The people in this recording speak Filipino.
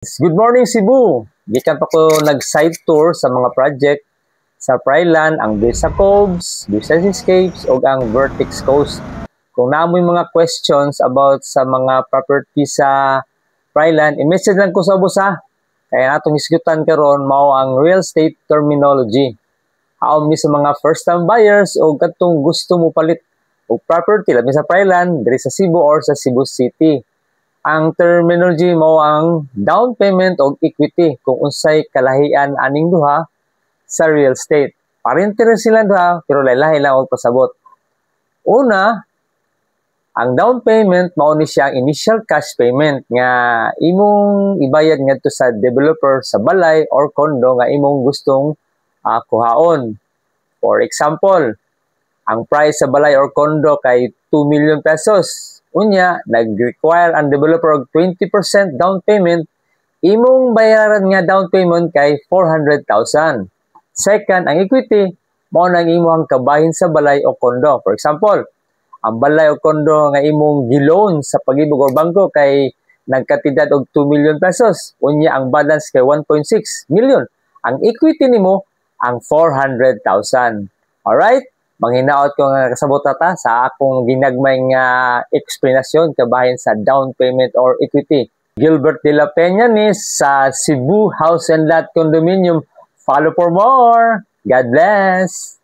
Good morning Cebu! Gikan pa ko nag-site tour sa mga project sa Pryland, ang Bisa Coves, Bisa Escapes, o ang Vertex Coast. Kung naamoy mga questions about sa mga property sa Pryland, i-message lang ko sa busa. Kaya natong isgutan karon mao ang real estate terminology. Aom ni sa mga first-time buyers o katong gusto mo palit og property labi sa Pryland, diri sa Cebu or sa Cebu City. Ang terminology mo ang down payment o equity kung unsay kalahian aning duha sa real estate. Parentero sila duha pero lahi-lahi lang og pasabot. Una, ang down payment mao ni siya initial cash payment nga imong ibayad ngadto sa developer sa balay or condo nga imong gustong kuhaon. For example, ang price sa balay or condo kay 2 million pesos. Unya, nag-require ang developer og 20% down payment, imong bayaran nga down payment kay 400,000. Second, ang equity, mao nang imong kabahin sa balay o kondo. For example, ang balay o kondo nga imong giloan sa pag-ibig or bangko kay nagkatidad og 2 million pesos. Unya, ang balance kay 1.6 million. Ang equity nimo ang 400,000. Alright? Manghinaot ko nga kasabot ta sa akong ginagmay nga eksplanasyon kabahin sa down payment or equity. Gilbert de la Peña ni sa Cebu House and Lot Condominium. Follow for more. God bless!